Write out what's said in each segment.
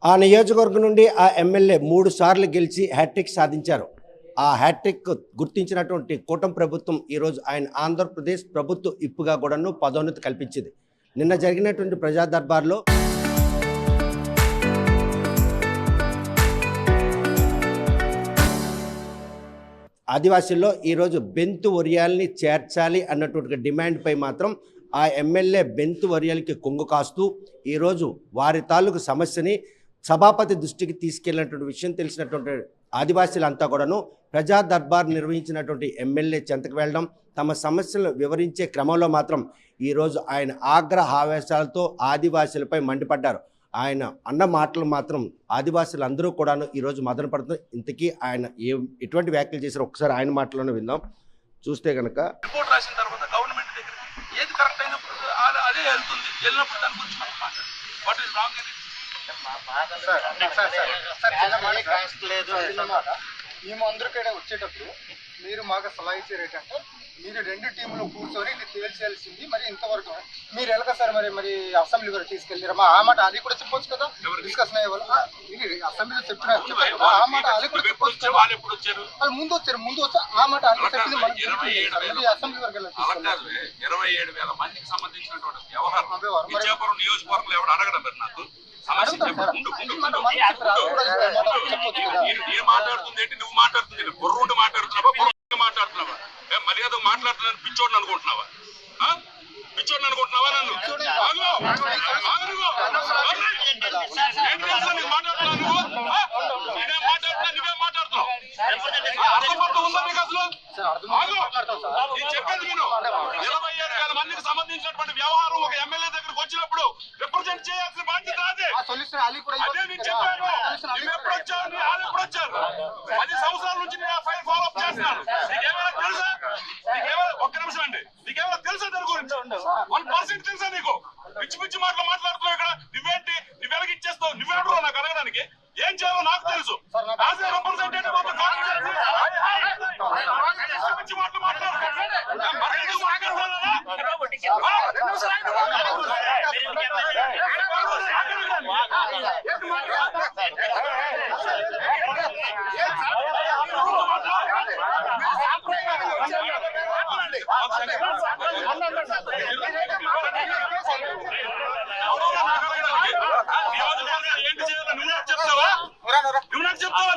ఆ నియోజకవర్గం నుండి ఆ ఎమ్మెల్యే 3 సార్లు గెలిచి హ్యాట్రిక్ సాధించారు. ఆ హ్యాట్రిక్ గుర్తించినటువంటి కూటమి ప్రభుత్వం ఈరోజు ఆయన ఆంధ్రప్రదేశ్ ప్రభుత్వ విప్‌గా కూడాను పదోన్నతి కల్పించింది. నిన్న జరిగినటువంటి ప్రజా దర్బార్‌లో ఆదివాసీల్లో ఈరోజు బెంతు ఒరియాల్ని చేర్చాలి అన్నటువంటి డిమాండ్పై మాత్రం ఆ ఎమ్మెల్యే బెంతు ఒరియాలకి కొంగు కాస్తూ ఈరోజు వారి తాలూకు సమస్యని సభాపతి దృష్టికి తీసుకెళ్లినటువంటి విషయం తెలిసినటువంటి ఆదివాసీలంతా కూడాను ప్రజా దర్బార్ నిర్వహించినటువంటి ఎమ్మెల్యే చెంతకు వెళ్ళడం, తమ సమస్యలను వివరించే క్రమంలో మాత్రం ఈరోజు ఆయన ఆగ్రహ ఆవేశాలతో ఆదివాసీలపై మండిపడ్డారు. ఆయన అన్న మాటలు మాత్రం ఆదివాసీలు అందరూ కూడాను ఈరోజు మదన పడుతున్నారు. ఇంతకీ ఆయన ఎటువంటి వ్యాఖ్యలు చేశారో ఒకసారి ఆయన మాటలోనే విందాం. చూస్తే కనుక రిపోర్ట్ రాసిన తర్వాత గవర్నమెంట్ దగ్గర ఏది కరెక్ట్ అయినప్పుడు అదే వెళ్తుంది. వెళ్ళినప్పుడు దాని గురించి మనం మాట్లాడాలి. వాట్ ఈస్ రాంగ్ అని మేము అందరికీ వచ్చేటప్పుడు మీరు మాకు సలహా ఇచ్చారు ఏంటంటే మీరు 2 టీంలు కూర్చొని ఇది తేల్చేయాల్సింది. మరి ఇంతవరకు మీరు ఎలాగ సార్ మరి అసెంబ్లీ వరకు తీసుకెళ్ళారమ్మా? ఆ మాట అది కూడా చెప్పొచ్చు కదా, డిస్కషన్ అయ్యే వాళ్ళు అసెంబ్లీలో చెప్పినారు. ఆ మాట అది కూడా చెప్పొచ్చు. వాళ్ళు ముందు వచ్చి ఆ మాట అది చెప్పింది అసెంబ్లీ వరకు 27,000 మందికి సంబంధించినటువంటి వ్యవహారం నియోజకవర్గంలో ఎవరు అడగడం నాకు మాట్లాడుతుంది ఏంటి? నువ్వు మాట్లాడుతుంది బుర్రుండి మాట్లాడుతున్నావా, మాట్లాడుతున్నావా? మర్యాద మాట్లాడుతున్నాను పిచ్చోడిని అనుకుంటున్నావా? పిచ్చోడిని అనుకుంటున్నావా? నన్ను నువ్వే మాట్లాడుతున్నావు. ఉందా నీకు అసలు? చెప్పేది విను. 27,000 మందికి సంబంధించినటువంటి వ్యవహారం ఒక ఎమ్మెల్యే దగ్గరకు వచ్చినప్పుడు రిప్రజెంట్ చేయాల్సిన బాధ్యత అదే. అదే నేను చెప్పాను. నువ్వు ఎప్పుడు వచ్చావు? నీ వాళ్ళు ఎప్పుడు వచ్చారు? 10 సంవత్సరాల నుంచి నేను ఆ ఫైల్ ఫాలో అప్ చేస్తున్నాను. నీకేమైనా తెలుసా? ఒక్క నిమిషం అండి, నీకేమైనా తెలుసా దాని గురించి? 1% తెలుసా నీకు? పిచ్చి పిచ్చి మాటలు మాట్లాడుతున్నావు ఇక్కడ. నువ్వేంటి? నువ్వు ఎలాగిచ్చేస్తావు? నువ్వేంటో నాకు అడగడానికి. ఏం చేయాలో నాకు తెలుసు. As a representative of the constituency పిచ్చి మాటలు మాట్లాడుతున్నాను. ఏంటి చేయాలి? నువ్వు నాకు చెప్తావా? నువ్వు నాకు చెప్తావా?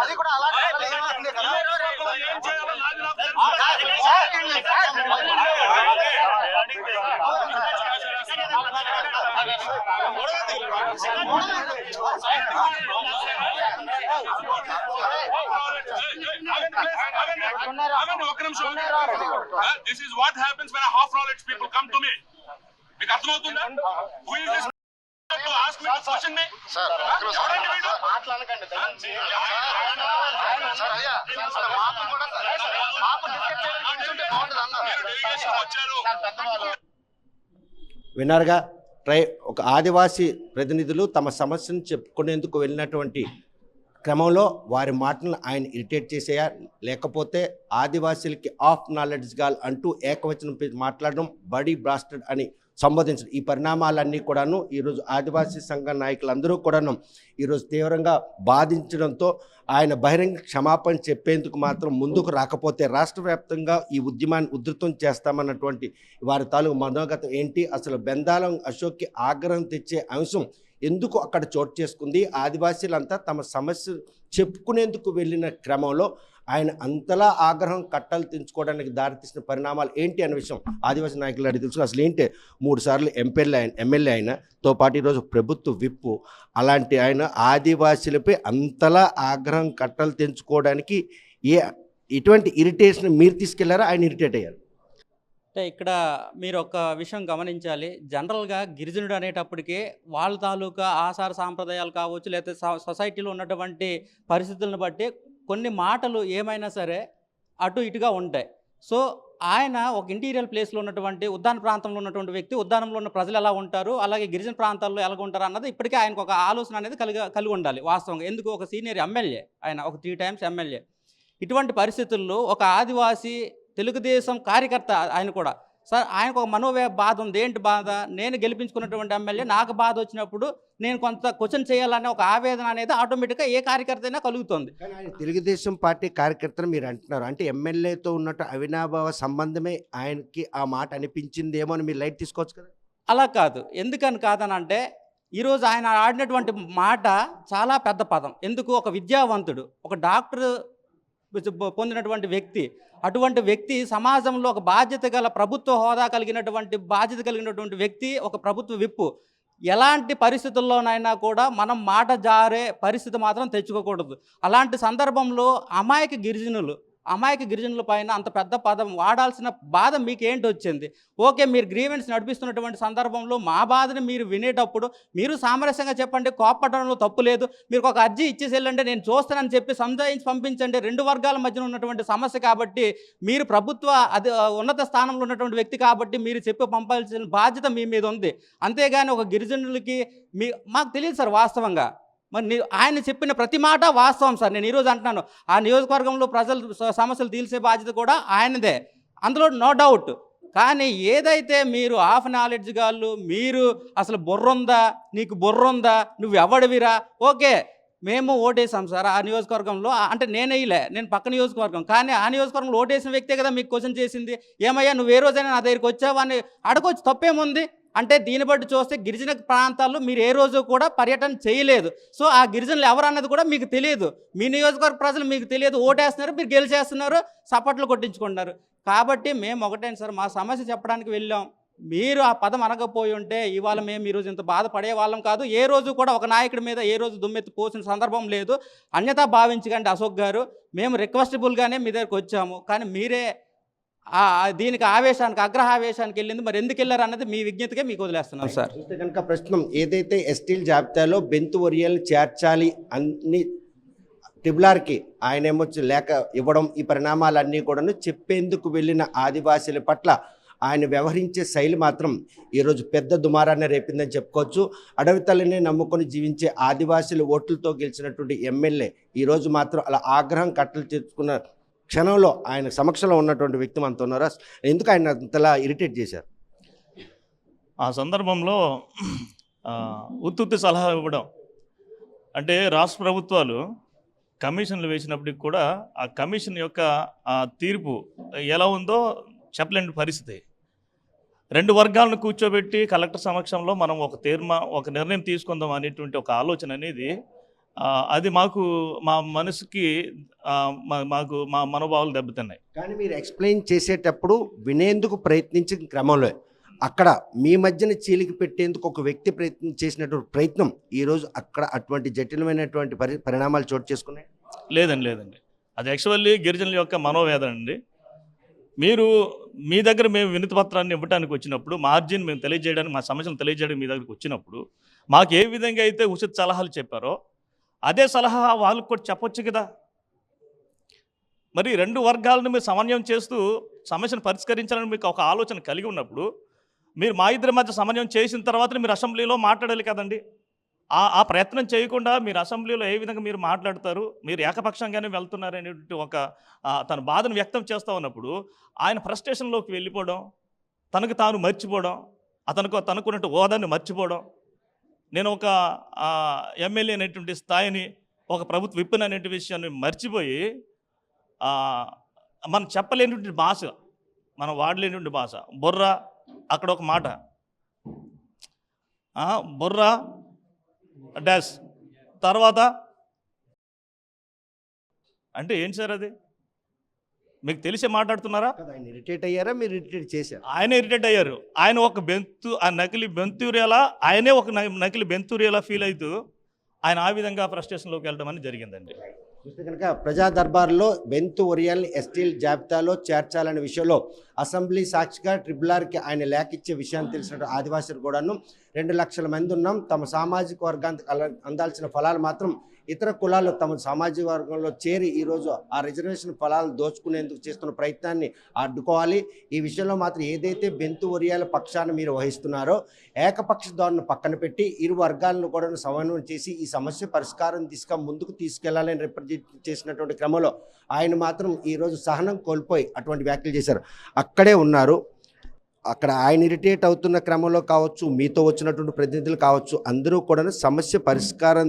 అది కూడా అలాగే ఏం చేయాలో ఒక్క నిమిషం. This is what happens when a half knowledge people come to me. మీకు అర్థమవుతుందా? Who is this to ask me to question me? Sir ఎవరండి వీడు? మాట్లాడకండి. సార్ అయ్యా మాకు కూడా మాకు డిస్కస్ చేయాలంటే బాగుంటుంది అన్నారు. మీరు డెలిగేషన్ వచ్చారు. విన్నారుగా. ఒక ఆదివాసీ ప్రతినిధులు తమ సమస్యను చెప్పుకునేందుకు వెళ్ళినటువంటి క్రమంలో వారి మాటలను ఆయన ఇరిటేట్ చేసేయా, లేకపోతే ఆదివాసీలకి ఆఫ్ నాలెడ్జ్ గాల్ అంటూ ఏకవచనం మాట్లాడడం, బడీ బ్రాస్టెడ్ అని సంబోధించడం, ఈ పరిణామాలన్నీ కూడాను ఈరోజు ఆదివాసీ సంఘ నాయకులందరూ కూడాను ఈరోజు తీవ్రంగా బాధించడంతో ఆయన బహిరంగ క్షమాపణ చెప్పేందుకు మాత్రం ముందుకు రాకపోతే రాష్ట్ర వ్యాప్తంగా ఈ ఉద్యమాన్ని ఉధృతం చేస్తామన్నటువంటి వారి తాలూకు మనోగతం ఏంటి, అసలు బెందాలం అశోక్కి ఆగ్రహం తెచ్చే అంశం ఎందుకు అక్కడ చోటు చేసుకుంది, ఆదివాసీలంతా తమ సమస్య చెప్పుకునేందుకు వెళ్ళిన క్రమంలో ఆయన అంతలా ఆగ్రహం కట్టలు తెంచుకోవడానికి దారితీసిన పరిణామాలు ఏంటి అనే విషయం ఆదివాసీ నాయకులు అడిగి తెలుసు. అసలు ఏంటి 3 సార్లు ఎమ్మెల్యే అయినతో పాటు ఈరోజు ప్రభుత్వ విప్పు, అలాంటి ఆయన ఆదివాసీలపై అంతలా ఆగ్రహం కట్టలు తెంచుకోవడానికి ఎటువంటి ఇరిటేషన్ మీరు తీసుకెళ్లారా, ఆయన ఇరిటేట్ అయ్యారు? అంటే ఇక్కడ మీరు ఒక విషయం గమనించాలి. జనరల్గా గిరిజనుడు అనేటప్పటికీ వాళ్ళ తాలూకా ఆచార సాంప్రదాయాలు కావచ్చు, లేకపోతే సొసైటీలో ఉన్నటువంటి పరిస్థితులను బట్టి కొన్ని మాటలు ఏమైనా సరే అటు ఇటుగా ఉంటాయి. సో ఆయన ఒక ఇంటీరియర్ ప్లేస్లో ఉన్నటువంటి ఉద్యాన ప్రాంతంలో ఉన్నటువంటి వ్యక్తి, ఉద్యానంలో ఉన్న ప్రజలు ఎలా ఉంటారు, అలాగే గిరిజన ప్రాంతాల్లో ఎలా ఉంటారు అన్నది ఇప్పటికే ఆయనకు ఒక ఆలోచన అనేది కలిగి ఉండాలి వాస్తవంగా. ఎందుకు? ఒక సీనియర్ ఎమ్మెల్యే, ఆయన ఒక 3 టైమ్స్ ఎమ్మెల్యే. ఇటువంటి పరిస్థితుల్లో ఒక ఆదివాసీ తెలుగుదేశం కార్యకర్త ఆయన కూడా, సార్ ఆయనకు ఒక బాధ ఉంది. ఏంటి బాధ? నేను గెలిపించుకున్నటువంటి ఎమ్మెల్యే నాకు బాధ వచ్చినప్పుడు నేను కొంత క్వశ్చన్ చేయాలనే ఒక ఆవేదన అనేది ఆటోమేటిక్గా ఏ కార్యకర్త అయినా కలుగుతుంది. కానీ ఆయన తెలుగుదేశం పార్టీ కార్యకర్తలు మీరు అంటున్నారు, అంటే ఎమ్మెల్యేతో ఉన్నట్టు అవినాభావ సంబంధమే ఆయనకి ఆ మాట అనిపించిందేమో అని మీరు లైట్ తీసుకోవచ్చు కదా. అలా కాదు. ఎందుకని కాదనంటే ఈరోజు ఆయన ఆడినటువంటి మాట చాలా పెద్ద పదం. ఎందుకు? ఒక విద్యావంతుడు, ఒక డాక్టర్ పొందినటువంటి వ్యక్తి, అటువంటి వ్యక్తి సమాజంలో ఒక బాధ్యత గల ప్రభుత్వ హోదా కలిగినటువంటి బాధ్యత కలిగినటువంటి వ్యక్తి, ఒక ప్రభుత్వ విప్పు. ఎలాంటి పరిస్థితుల్లోనైనా కూడా మనం మాట జారే పరిస్థితి మాత్రం తెచ్చుకోకూడదు. అలాంటి సందర్భంలో అమాయక గిరిజనుల పైన అంత పెద్ద పదం వాడాల్సిన బాధ మీకేంటి వచ్చింది? ఓకే, మీరు గ్రీవెన్స్ నడిపిస్తున్నటువంటి సందర్భంలో మా బాధని మీరు వినేటప్పుడు మీరు సామరస్యంగా చెప్పండి, కోపడడంలో తప్పు లేదు. మీరు ఒక అర్జీ ఇచ్చేసి వెళ్ళండి, నేను చూస్తానని చెప్పి సంజాయించి పంపించండి. రెండు వర్గాల మధ్యన ఉన్నటువంటి సమస్య కాబట్టి, మీరు ప్రభుత్వ ఉన్నత స్థానంలో ఉన్నటువంటి వ్యక్తి కాబట్టి మీరు చెప్పి పంపాల్సిన బాధ్యత మీ మీద ఉంది. అంతేగాని ఒక గిరిజనులకి మాకు తెలియదు సార్ వాస్తవంగా. మరి ఆయన చెప్పిన ప్రతి మాట వాస్తవం సార్. నేను ఈరోజు అంటున్నాను, ఆ నియోజకవర్గంలో ప్రజలు సమస్యలు తీర్చే బాధ్యత కూడా ఆయనదే, అందులో నో డౌట్. కానీ ఏదైతే మీరు హాఫ్ నాలెడ్జ్ గాళ్ళు, మీరు అసలు బుర్రుందా, నీకు బుర్రుందా, నువ్వు ఎవడివిరా? ఓకే, మేము ఓటేసాం సార్ ఆ నియోజకవర్గంలో, అంటే నేను పక్క నియోజకవర్గం, కానీ ఆ నియోజకవర్గంలో ఓటేసిన వ్యక్తే కదా మీకు క్వశ్చన్ చేసింది. ఏమయ్యా నువ్వు ఏ రోజైనా నా దగ్గరికి వచ్చావా అని అడగొచ్చు, తప్పేముంది? అంటే దీన్ని బట్టి చూస్తే గిరిజన ప్రాంతాల్లో మీరు ఏ రోజు కూడా పర్యటన చేయలేదు. సో ఆ గిరిజనులు ఎవరన్నది కూడా మీకు తెలియదు. మీ నియోజకవర్గ ప్రజలు మీకు తెలియదు, ఓటేస్తున్నారు, మీరు గెలిచేస్తున్నారు, సపట్లు కొట్టించుకుంటున్నారు. కాబట్టి మేము ఒకటే సార్, మా సమస్య చెప్పడానికి వెళ్ళాం. మీరు ఆ పదం అనకపోయి ఉంటే ఇవాళ మేము ఈరోజు ఇంత బాధపడే వాళ్ళం కాదు. ఏ రోజు కూడా ఒక నాయకుడి మీద ఏ రోజు దుమ్మెత్తి పోసిన సందర్భం లేదు. అన్యతా భావించకండి అశోక్ గారు, మేము రిక్వెస్టబుల్గానే మీ దగ్గరికి వచ్చాము. కానీ మీరే దీనికి అగ్రహావేశానికి వెళ్ళింది. మరి ఎందుకు వెళ్ళారు అన్నది మీ విజ్ఞతకే మీకు వదిలేస్తున్నాం సార్. చూస్తే కనుక ప్రస్తుతం ఏదైతే ఎస్టీల జాబితాలో బెంతు ఒరియల్ని చేర్చాలి అన్ని ట్రిబులార్కి ఆయనేమో లేఖ ఇవ్వడం, ఈ పరిణామాలన్నీ కూడాను చెప్పేందుకు వెళ్ళిన ఆదివాసీల పట్ల ఆయన వ్యవహరించే శైలి మాత్రం ఈరోజు పెద్ద దుమారాన్ని రేపిందని చెప్పుకోవచ్చు. అడవి తల్లిని నమ్ముకొని జీవించే ఆదివాసీల ఓట్లతో గెలిచినటువంటి ఎమ్మెల్యే ఈరోజు మాత్రం అలా ఆగ్రహం కట్టలు తెచ్చుకున్న క్షణంలో ఆయన సమక్షంలో ఉన్నటువంటి వ్యక్తి మనతో ఉన్నారా? ఎందుకు ఆయన అంతలా ఇరిటేట్ చేశారు? ఆ సందర్భంలో ఉత్తుత్తి సలహా ఇవ్వడం అంటే, రాష్ట్ర ప్రభుత్వాలు కమిషన్లు వేసినప్పటికి కూడా ఆ కమిషన్ యొక్క తీర్పు ఎలా ఉందో చెప్పలేని పరిస్థితి. రెండు వర్గాలను కూర్చోబెట్టి కలెక్టర్ సమక్షంలో మనం ఒక నిర్ణయం తీసుకుందాం అనేటువంటి ఒక ఆలోచన అనేది అది మా మనసుకి మా మనోభావాలు దెబ్బతిన్నాయి. కానీ మీరు ఎక్స్ప్లెయిన్ చేసేటప్పుడు వినేందుకు ప్రయత్నించిన క్రమంలో అక్కడ మీ మధ్యన చీలికి పెట్టేందుకు ఒక వ్యక్తి చేసినటువంటి ప్రయత్నం ఈరోజు అక్కడ అటువంటి జటిలమైనటువంటి పరిణామాలు చోటు చేసుకున్నాయి. లేదండి, అది యాక్చువల్లీ గిరిజనుల యొక్క మనోవేదన అండి. మీ దగ్గర మేము వినతి పత్రాన్ని ఇవ్వడానికి వచ్చినప్పుడు, మార్జిన్ మేము తెలియజేయడానికి, మా సమస్యలు తెలియజేయడానికి మీ దగ్గరికి వచ్చినప్పుడు మాకు ఏ విధంగా అయితే ఉచిత సలహాలు చెప్పారో అదే సలహా వాళ్ళకు కూడా చెప్పొచ్చు కదా. మరి రెండు వర్గాలను మీరు సమన్వయం చేస్తూ సమస్యను పరిష్కరించాలని మీకు ఒక ఆలోచన కలిగి ఉన్నప్పుడు, మీరు మా ఇద్దరి మధ్య సమన్వయం చేసిన తర్వాత మీరు అసెంబ్లీలో మాట్లాడాలి కదండి. ఆ ప్రయత్నం చేయకుండా మీరు అసెంబ్లీలో ఏ విధంగా మీరు మాట్లాడతారు? మీరు ఏకపక్షంగానే వెళ్తున్నారు అనేటువంటి ఒక తన బాధను వ్యక్తం చేస్తూ ఉన్నప్పుడు ఆయన ఫ్రస్ట్రేషన్లోకి వెళ్ళిపోవడం, తనకు తాను మర్చిపోవడం, తనకున్నట్టు హోదాన్ని మర్చిపోవడం, నేను ఒక ఎమ్మెల్యే అనేటువంటి స్థాయిని, ఒక ప్రభుత్వ విప్పుని అనేటువంటి విషయాన్ని మర్చిపోయి మనం చెప్పలేనటువంటి భాష, మనం వాడలేనటువంటి భాష, బొర్రా, అక్కడ ఒక మాట బొర్రా డాష్, తర్వాత అంటే ఏంటి సార్ అది? మీకు తెలిసే మాట్లాడుతున్నారా? ఆయన ఇరిటేట్ అయ్యారా, మీరు ఇరిటేట్ చేశారు? ఆయన ఇరిటేట్ అయ్యారు. ఆయన ఒక నకిలీ బెంతూరియాలా, ఆయనే ఒక నకిలీ బెంతూరియాలా ఫీల్ అవుతూ ఆయన ఆ విధంగా ఫ్రస్ట్రేషన్లోకి వెళ్ళడం అనేది జరిగిందండి. చూస్తే కనుక ప్రజా దర్బార్లో బెంతు ఒరియల్ని ఎస్టీల జాబితాలో చేర్చాలనే విషయంలో అసెంబ్లీ సాక్షిగా ట్రిబులార్కి ఆయన లేఖ ఇచ్చే విషయాన్ని తెలిసిన ఆదివాసీలు కూడాను 2 లక్షల మంది ఉన్నాం, తమ సామాజిక వర్గానికి అందాల్సిన ఫలాలు మాత్రం ఇతర కులాలు తమ సామాజిక వర్గంలో చేరి ఈరోజు ఆ రిజర్వేషన్ ఫలాలు దోచుకునేందుకు చేస్తున్న ప్రయత్నాన్ని అడ్డుకోవాలి. ఈ విషయంలో మాత్రం ఏదైతే బెంతు ఒరియాల పక్షాన్ని మీరు వహిస్తున్నారో ఏకపక్ష ధోరణి పక్కన పెట్టి ఇరు వర్గాలను కూడా సమన్వయం చేసి ఈ సమస్య పరిష్కారం ముందుకు తీసుకెళ్లాలని రిప్రజెంట్ చేసినటువంటి క్రమంలో ఆయన మాత్రం ఈరోజు సహనం కోల్పోయి అటువంటి వ్యాఖ్యలు చేశారు. అక్కడే ఉన్నారు. అక్కడ ఆయన ఇరిటేట్ అవుతున్న క్రమంలో కావచ్చు, మీతో వచ్చినటువంటి ప్రతినిధులు కావచ్చు, అందరూ కూడా సమస్య పరిష్కారం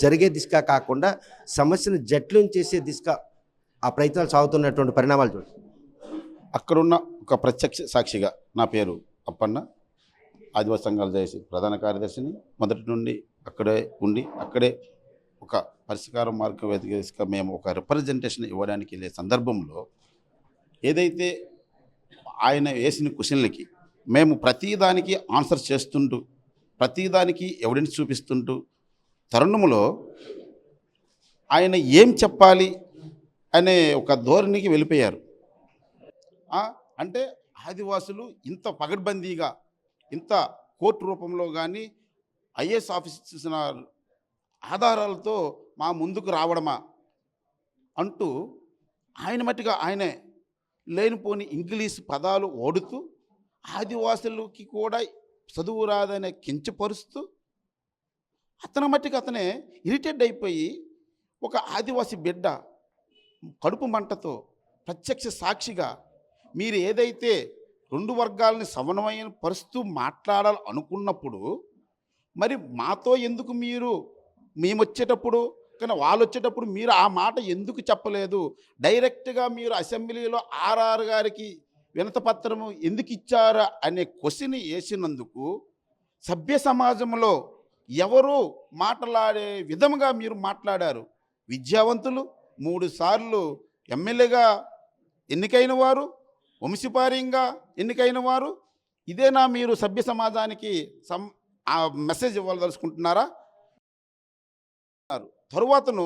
జరిగే దిశగా కాకుండా సమస్యను జట్లం చేసే దిశగా ఆ ప్రయత్నాలు సాగుతున్నటువంటి పరిణామాలు చూడండి. అక్కడున్న ఒక ప్రత్యక్ష సాక్షిగా నా పేరు అప్పన్న, ఆదివాసీ సంఘాల జేఏసీ ప్రధాన కార్యదర్శిని. మొదటి నుండి అక్కడే ఉండి అక్కడే ఒక పరిష్కారం మార్గం దిశగా మేము ఒక రిప్రజెంటేషన్ ఇవ్వడానికి వెళ్ళే సందర్భంలో ఏదైతే ఆయన వేసిన క్వశ్చన్లకి మేము ప్రతిదానికి ఆన్సర్ చేస్తుంటూ ప్రతిదానికి ఎవిడెన్స్ చూపిస్తుంటూ తరుణంలో ఆయన ఏం చెప్పాలి అనే ఒక ధోరణికి వెళ్ళిపోయారు. అంటే ఆదివాసులు ఇంత పగడ్బందీగా ఇంత కోర్టు రూపంలో కానీ ఐఏఎస్ ఆఫీస్ చూసిన ఆధారాలతో మా ముందుకు రావడమా అంటూ ఆయన మట్టిగా ఆయనే లేనిపోని ఇంగ్లీష్ పదాలు ఓడుతూ ఆదివాసులకి కూడా చదువు రాదనే కించపరుస్తూ అతని మట్టికి అతనే ఇరిటేట్ అయిపోయి ఒక ఆదివాసి బిడ్డ కడుపు మంటతో ప్రత్యక్ష సాక్షిగా మీరు ఏదైతే రెండు వర్గాలని సమన్వయం పరుస్తూ మాట్లాడాలి అనుకున్నప్పుడు మరి మాతో ఎందుకు మేము వచ్చేటప్పుడు కానీ వాళ్ళు వచ్చేటప్పుడు మీరు ఆ మాట ఎందుకు చెప్పలేదు? డైరెక్ట్గా మీరు అసెంబ్లీలో ఆర్ఆర్ గారికి వినతపత్రము ఎందుకు ఇచ్చారా అనే క్వశ్చన్ వేసినందుకు సభ్య సమాజంలో ఎవరు మాట్లాడే విధముగా మీరు మాట్లాడారు. విద్యావంతులు, 3 సార్లు ఎమ్మెల్యేగా ఎన్నికైన వారు, వంశపార్యంగా ఎన్నికైన వారు, ఇదేనా మీరు సభ్య సమాజానికి ఆ మెసేజ్ ఇవ్వదలుచుకుంటున్నారా? తరువాతను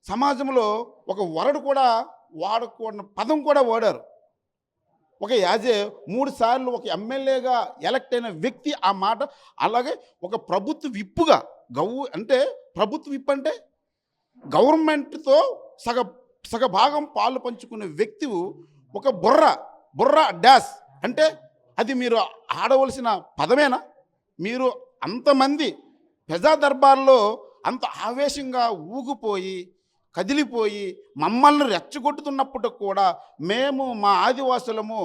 సమాజంలో ఒక వరడు కూడా వాడకూడని పదం కూడా వాడారు. ఒక యాజే 3 సార్లు ఒక ఎమ్మెల్యేగా ఎలక్ట్ అయిన వ్యక్తి ఆ మాట, అలాగే ఒక ప్రభుత్వ విప్పుగా అంటే ప్రభుత్వ విప్ అంటే గవర్నమెంట్తో సగ భాగం పాలు పంచుకునే వ్యక్తి ఒక బుర్ర డాష్ అంటే అది మీరు ఆడవలసిన పదమేనా? మీరు అంతమంది ప్రజా దర్బార్లో అంత ఆవేశంగా ఊగిపోయి కదిలిపోయి మమ్మల్ని రెచ్చగొట్టుతున్నప్పుడు కూడా మేము మా ఆదివాసులము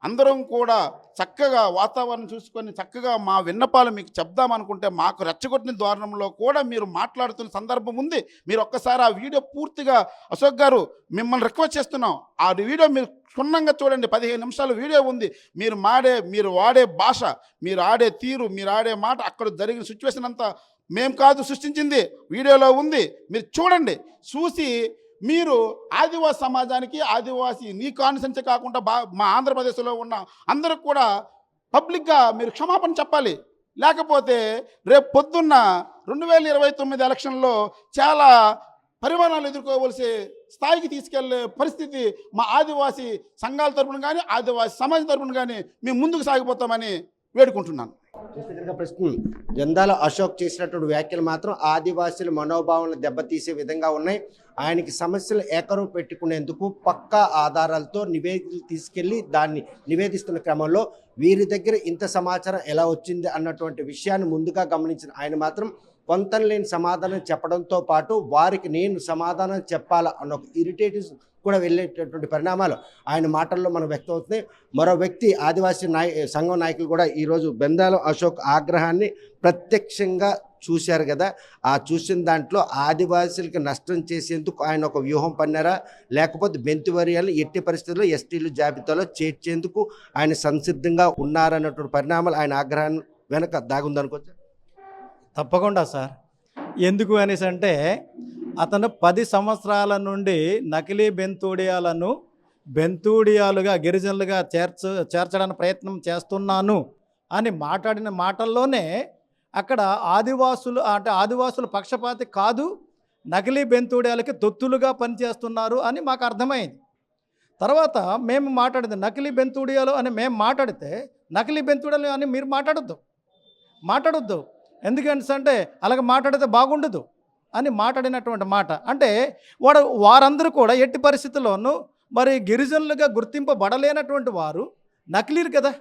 అందరం కూడా చక్కగా వాతావరణం చూసుకొని చక్కగా మా విన్నపాలు మీకు చెప్దామనుకుంటే మాకు రెచ్చగొట్టిన ద్వారంలో కూడా మీరు మాట్లాడుతున్న సందర్భం ఉంది. మీరు ఒక్కసారి ఆ వీడియో పూర్తిగా అశోక్ గారు మిమ్మల్ని రిక్వెస్ట్ చేస్తున్నాం, ఆ వీడియో మీరు క్షుణ్ణంగా చూడండి. 15 నిమిషాల వీడియో ఉంది. మీరు వాడే భాష, మీరు ఆడే తీరు, మీరు ఆడే మాట, అక్కడ జరిగిన సిచ్యువేషన్ అంతా మేము కాదు సృష్టించింది, వీడియోలో ఉంది. మీరు చూడండి. చూసి మీరు ఆదివాసీ సమాజానికి, ఆదివాసీ నీ కాన్సెన్సే కాకుండా మా ఆంధ్రప్రదేశ్లో ఉన్న అందరికి కూడా పబ్లిక్గా మీరు క్షమాపణ చెప్పాలి. లేకపోతే రేపు పొద్దున్న 2029 ఎలక్షన్లో చాలా పరిమాణాలు ఎదుర్కోవలసి స్థాయికి తీసుకెళ్లే పరిస్థితి మా ఆదివాసీ సంఘాల తరపున కానీ ఆదివాసీ సమాజం తరపున కానీ మేము ముందుకు సాగిపోతామని వేడుకుంటున్నాను. ప్రశ్న జందాల అశోక్ చేసినటువంటి వ్యాఖ్యలు మాత్రం ఆదివాసీల మనోభావాలను దెబ్బతీసే విధంగా ఉన్నాయి. ఆయనకి సమస్యలు ఏకరువు పెట్టుకునేందుకు పక్కా ఆధారాలతో నివేదికలు తీసుకెళ్లి దాన్ని నివేదిస్తున్న క్రమంలో వీరి దగ్గర ఇంత సమాచారం ఎలా వచ్చింది అన్నటువంటి విషయాన్ని ముందుగా గమనించిన ఆయన మాత్రం పొంతం లేని సమాధానం చెప్పడంతో పాటు వారికి నేను సమాధానం చెప్పాలా అన్న ఒక ఇరిటేటివ్ కూడా వెళ్ళేటటువంటి పరిణామాలు ఆయన మాటల్లో మనకు వ్యక్తమవుతున్నాయి. మరో వ్యక్తి ఆదివాసీ సంఘం నాయకులు కూడా ఈరోజు బెందాల అశోక్ ఆగ్రహాన్ని ప్రత్యక్షంగా చూశారు కదా. ఆ చూసిన దాంట్లో ఆదివాసీలకు నష్టం చేసేందుకు ఆయన ఒక వ్యూహం పన్నారా, లేకపోతే బెంతువర్యాలను ఎట్టి పరిస్థితుల్లో ఎస్టీలు జాబితాలో చేర్చేందుకు ఆయన సంసిద్ధంగా ఉన్నారన్నటువంటి పరిణామాలు ఆయన ఆగ్రహాన్ని వెనక దాగుందనుకోవచ్చు. తప్పకుండా సార్. ఎందుకు అనేసి అంటే అతను 10 సంవత్సరాల నుండి నకిలీ బెంతూడియాలుగా గిరిజనులుగా చేర్చడానికి ప్రయత్నం చేస్తున్నాను అని మాట్లాడిన మాటల్లోనే అక్కడ ఆదివాసుల పక్షపాతి కాదు, నకిలీ బెంతూడియాలకి తొత్తులుగా పనిచేస్తున్నారు అని మాకు అర్థమైంది. తర్వాత మేము మాట్లాడితే నకిలీ బెంతూడియాలు అని మేము మాట్లాడితే నకిలీ బెంతూడియాలు అని మీరు మాట్లాడొద్దు. ఎందుకంటే అలాగే మాట్లాడితే బాగుండదు. అని మాట్లాడినటువంటి మాట అంటే వారందరూ కూడా ఎట్టి పరిస్థితుల్లోనూ మరి గిరిజనులుగా గుర్తింపబడలేనటువంటి వారు నకిలీలు కదా.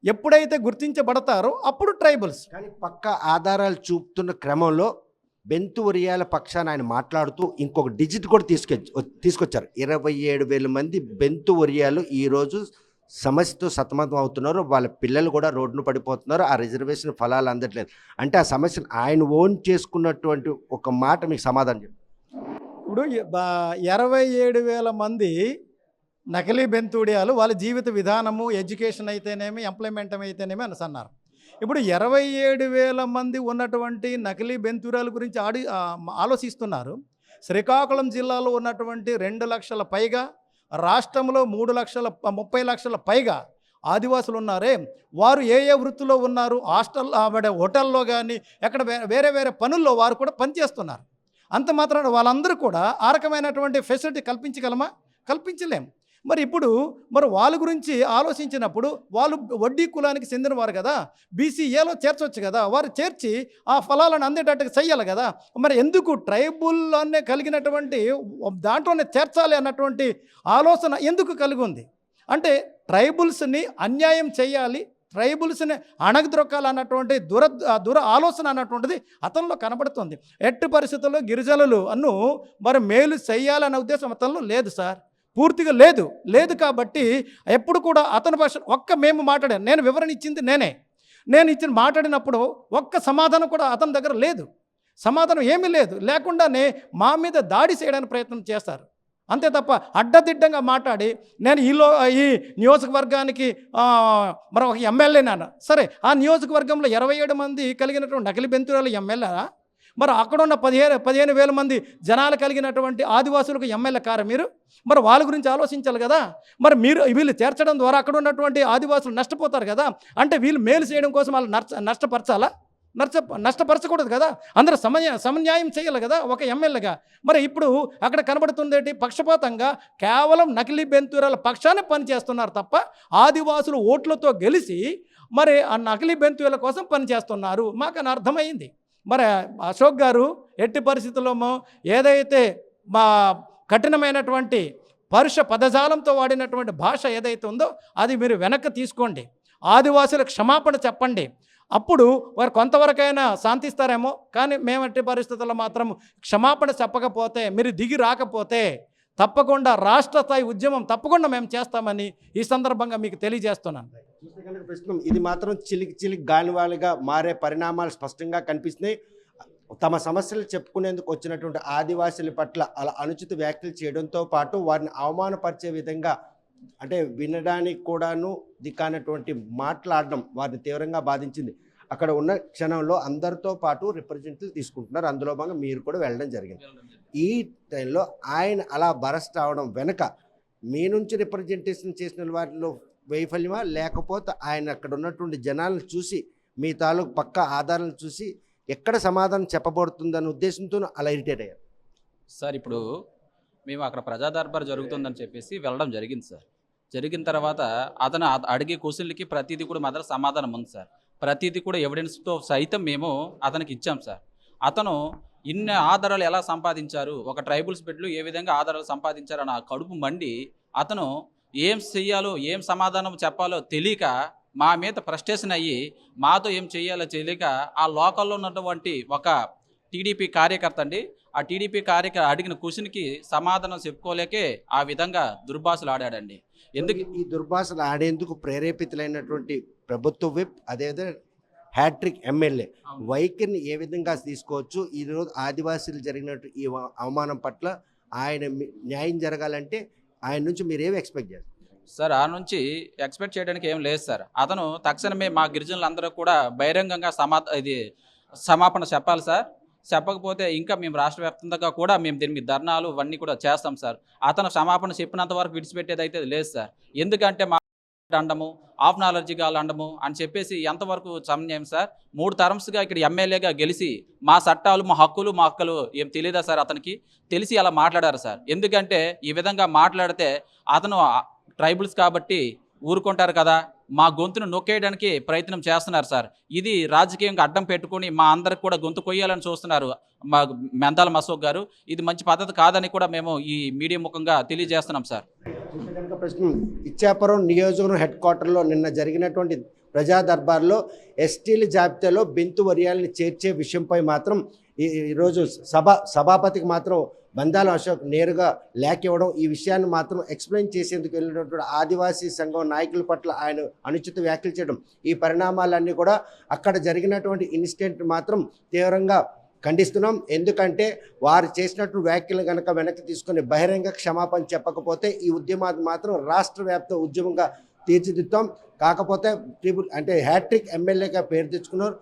ఎప్పుడైతే గుర్తించబడతారో అప్పుడు ట్రైబల్స్. కానీ పక్క ఆధారాలు చూపుతున్న క్రమంలో బెంతు ఒరియాల పక్షాన ఆయన మాట్లాడుతూ ఇంకొక డిజిట్ కూడా తీసుకొచ్చారు. 27,000 మంది బెంతు ఒరియాలు ఈరోజు సమస్యతో సతమతం అవుతున్నారు. వాళ్ళ పిల్లలు కూడా రోడ్డును పడిపోతున్నారు. ఆ రిజర్వేషన్ ఫలాలు అందట్లేదు. అంటే ఆ సమస్యను ఆయన ఓన్ చేసుకున్నటువంటి ఒక మాట మీకు సమాధానం చెప్పండి. ఇప్పుడు 27,000 మంది నకిలీ బెంతూడియాలు వాళ్ళ జీవిత విధానము, ఎడ్యుకేషన్ అయితేనేమి, ఎంప్లాయ్మెంట్ అయితేనేమి అని అన్నారు. ఇప్పుడు 27,000 మంది ఉన్నటువంటి నకిలీ బెంతూరాల గురించి ఆలోచిస్తున్నారు. శ్రీకాకుళం జిల్లాలో ఉన్నటువంటి 2 లక్షల పైగా, రాష్ట్రంలో 3,30,00,000 లక్షల పైగా ఆదివాసులు ఉన్నారే, వారు ఏ వృత్తిలో ఉన్నారు? హోటల్లో కానీ ఎక్కడ వేరే వేరే పనుల్లో వారు కూడా పనిచేస్తున్నారు. అంత మాత్రాన వాళ్ళందరూ కూడా ఆ రకమైనటువంటి ఫెసిలిటీ కల్పించగలమా? కల్పించలేం. మరి ఇప్పుడు వాళ్ళ గురించి ఆలోచించినప్పుడు వాళ్ళు వడ్డీ కులానికి చెందినవారు కదా, బీసీఏలో చేర్చవచ్చు కదా, వారు చేర్చి ఆ ఫలాలను అందేటట్టుగా చెయ్యాలి కదా. మరి ఎందుకు ట్రైబుల్లోనే కలిగినటువంటి దాంట్లోనే చేర్చాలి అన్నటువంటి ఆలోచన ఎందుకు కలిగి ఉంది? అంటే ట్రైబుల్స్ని అన్యాయం చేయాలి, ట్రైబుల్స్ని అణగద్రొక్కాలన్నటువంటి దుర ఆలోచన అన్నటువంటిది అతనిలో కనబడుతుంది. ఎట్టి పరిస్థితుల్లో గిరిజనులు మరి మేలు చేయాలనే ఉద్దేశం అతనిలో లేదు సార్, పూర్తిగా లేదు. కాబట్టి ఎప్పుడు కూడా అతని భాష మేము మాట్లాడాను, నేను వివరణ ఇచ్చింది నేను మాట్లాడినప్పుడు ఒక్క సమాధానం కూడా అతని దగ్గర లేదు. సమాధానం ఏమీ లేకుండానే మా మీద దాడి చేయడానికి ప్రయత్నం చేస్తారు. అంతే తప్ప అడ్డదిడ్డంగా మాట్లాడి నేను ఈ నియోజకవర్గానికి మరి ఒక ఎమ్మెల్యేనాను, సరే ఆ నియోజకవర్గంలో 27 మంది కలిగినటువంటి నకిలీ బెంతురాలు ఎమ్మెల్యేనా? మరి అక్కడ ఉన్న 15,000 మంది జనాలు కలిగినటువంటి ఆదివాసులకు ఎమ్మెల్యే కారా మీరు? మరి వాళ్ళ గురించి ఆలోచించాలి కదా. మరి వీళ్ళు చేర్చడం ద్వారా అక్కడ ఉన్నటువంటి ఆదివాసులు నష్టపోతారు కదా. అంటే వీళ్ళు మేలు చేయడం కోసం వాళ్ళు నష్టపరచాలా? నష్టపరచకూడదు కదా. అందరూ సమన్యాయం చేయాలి కదా ఒక ఎమ్మెల్యేగా. మరి ఇప్పుడు అక్కడ కనబడుతుందేంటి? పక్షపాతంగా కేవలం నకిలీ బెంతూరాల పక్షాన్ని పనిచేస్తున్నారు తప్ప ఆదివాసులు ఓట్లతో గెలిచి మరి ఆ నకిలీ బెంతూరాల కోసం పనిచేస్తున్నారు. మాకు అని అర్థమైంది. మరి అశోక్ గారు ఎట్టి పరిస్థితుల్లో ఏదైతే మా కఠినమైనటువంటి పరుష పదజాలంతో వాడినటువంటి భాష ఏదైతే ఉందో అది మీరు వెనక్కి తీసుకోండి, ఆదివాసులకు క్షమాపణ చెప్పండి. అప్పుడు వారు కొంతవరకైనా శాంతిస్తారేమో. కానీ మేము ఎట్టి పరిస్థితుల్లో మాత్రం క్షమాపణ చెప్పకపోతే, మీరు దిగి రాకపోతే తప్పకుండా రాష్ట్ర స్థాయి ఉద్యమం తప్పకుండా మేము చేస్తామని ఈ సందర్భంగా మీకు తెలియజేస్తున్నాను. ప్రస్తుతం ఇది మాత్రం చిలికి గాలివాలుగా మారే పరిణామాలు స్పష్టంగా కనిపిస్తున్నాయి. తమ సమస్యలు చెప్పుకునేందుకు వచ్చినటువంటి ఆదివాసుల పట్ల అలా అనుచిత వ్యాఖ్యలు చేయడంతో పాటు వారిని అవమానపరిచే విధంగా అంటే వినడానికి కూడాను దిక్కానటువంటి మాట్లాడడం వారిని తీవ్రంగా బాధించింది. అక్కడ ఉన్న క్షణంలో అందరితో పాటు రిప్రజెంటేటివ్ తీసుకుంటున్నారు. అందులో భాగంగా మీరు కూడా వెళ్ళడం జరిగింది. ఈ టైంలో ఆయన అలా బరస్ట్ అవడం వెనక మీ నుంచి రిప్రజెంటేషన్ చేసిన వారిలో వైఫల్యమా, లేకపోతే ఆయన అక్కడ ఉన్నటువంటి జనాలను చూసి మీ తాలూకు పక్క ఆధారాలను చూసి ఎక్కడ సమాధానం చెప్పబడుతుందన్న ఉద్దేశంతో అలా ఇరిటేట్ అయ్యారు? సార్ ఇప్పుడు మేము అక్కడ ప్రజా దర్బార్ జరుగుతుందని చెప్పేసి వెళ్ళడం జరిగింది సార్. జరిగిన తర్వాత అతను అడిగే క్వశ్చన్లకి ప్రతిదీ కూడా మా దగ్గర సమాధానం ఉంది సార్. ప్రతిదీ కూడా ఎవిడెన్స్తో సైతం మేము అతనికి ఇచ్చాం సార్. అతను ఇన్ని ఆధారాలు ఎలా సంపాదించారు, ఒక ట్రైబల్స్ బిడ్డలు ఏ విధంగా ఆధారాలు సంపాదించారు అని కడుపు మండి అతను ఏం చెయ్యాలో ఏం సమాధానం చెప్పాలో తెలియక మా మీద ఫ్రస్ట్రేషన్ అయ్యి మాతో ఏం చేయాలో తెలియక ఆ లోకల్లో ఉన్నటువంటి ఒక టీడీపీ కార్యకర్త అండి, ఆ టీడీపీ కార్యకర్త అడిగిన క్వశ్చన్కి సమాధానం చెప్పుకోలేకే ఆ విధంగా దుర్భాషలు ఆడాడండి. ఎందుకు ఈ దుర్భాషలు ఆడేందుకు ప్రేరేపితులైనటువంటి ప్రభుత్వ విప్ అదేవిధంగా హ్యాట్రిక్ ఎమ్మెల్యే వైఖరిని ఏ విధంగా తీసుకోవచ్చు? ఈరోజు ఆదివాసీలు జరిగినట్టు ఈ అవమానం పట్ల ఆయన న్యాయం జరగాలంటే ఆయన నుంచి మీరు ఏమి ఎక్స్పెక్ట్ చేస్తారు సార్? ఆ నుంచి ఎక్స్పెక్ట్ చేయడానికి ఏం లేదు సార్. అతను తక్షణమే మా గిరిజనులందరూ కూడా బహిరంగంగా సమాపణ చెప్పాలి సార్. చెప్పకపోతే ఇంకా మేము రాష్ట్ర వ్యాప్తంగా కూడా మేము దీని మీద ధర్నాలు ఇవన్నీ కూడా చేస్తాం సార్. అతను క్షమాపణ చెప్పినంత వరకు విడిచిపెట్టేది అయితే లేదు సార్. ఎందుకంటే మా అండము ఆఫ్ నాలెడ్జ్గా అండము అని చెప్పేసి ఎంతవరకు సమన్యాయం సార్? 3 టర్మ్స్గా ఇక్కడ ఎమ్మెల్యేగా గెలిచి మా చట్టాలు మా హక్కులు ఏం తెలియదా సార్? అతనికి తెలిసి అలా మాట్లాడారు సార్. ఎందుకంటే ఈ విధంగా మాట్లాడితే అతను ట్రైబల్స్ కాబట్టి ఊరుకుంటారు కదా, మా గొంతును నొక్కేయడానికి ప్రయత్నం చేస్తున్నారు సార్. ఇది రాజకీయంగా అడ్డం పెట్టుకుని మా అందరికి కూడా గొంతు కొయ్యాలని చూస్తున్నారు మా మెందాల అశోక్ గారు. ఇది మంచి పద్ధతి కాదని కూడా మేము ఈ మీడియా ముఖంగా తెలియజేస్తున్నాం సార్. కనుక ప్రశ్న ఇచ్చాపురం నియోజకవర్గం హెడ్ క్వార్టర్లో నిన్న జరిగినటువంటి ప్రజా దర్బార్లో ఎస్టీల జాబితాలో బెంతు వర్యాలని చేర్చే విషయంపై మాత్రం ఈరోజు సభాపతికి మాత్రం బందాల అశోక్ నేరుగా లేఖ ఇవ్వడం, ఈ విషయాన్ని మాత్రం ఎక్స్ప్లెయిన్ చేసేందుకు వెళ్ళినటువంటి ఆదివాసీ సంఘం నాయకుల పట్ల ఆయన అనుచిత వ్యాఖ్యలు చేయడం, ఈ పరిణామాలన్నీ కూడా అక్కడ జరిగినటువంటి ఇన్సిడెంట్ మాత్రం తీవ్రంగా ఖండిస్తున్నాం. ఎందుకంటే వారు చేసినట్టు వ్యాఖ్యలు కనుక వెనక్కి తీసుకొని బహిరంగ క్షమాపణ చెప్పకపోతే ఈ ఉద్యమాన్ని మాత్రం రాష్ట్ర వ్యాప్త ఉద్యమంగా తీర్చిదిద్దాం. కాకపోతే అంటే హ్యాట్రిక్ ఎమ్మెల్యేగా పేరు తెచ్చుకున్నారు.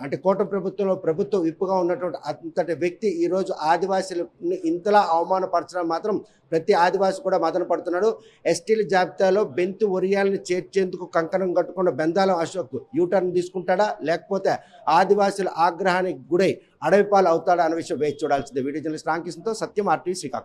అంటే కూటమి ప్రభుత్వంలో ప్రభుత్వ విప్పుగా ఉన్నటువంటి అంతటి వ్యక్తి ఈరోజు ఆదివాసీలను ఇంతలా అవమానపరచడం మాత్రం ప్రతి ఆదివాసి కూడా మదన పడుతున్నాడు. ఎస్టీల జాబితాలో బెంతు వర్యాలను చేర్చేందుకు కంకణం కట్టుకున్న బందాల అశోక్ యూటర్న్ తీసుకుంటాడా, లేకపోతే ఆదివాసుల ఆగ్రహానికి గురై అడవిపాలు అవుతాడా అనే విషయం వేచి చూడాల్సిందే. వీడియో జర్నలిస్ట్ రామకృష్ణతో సత్యం, RTV శ్రీకాకుళం.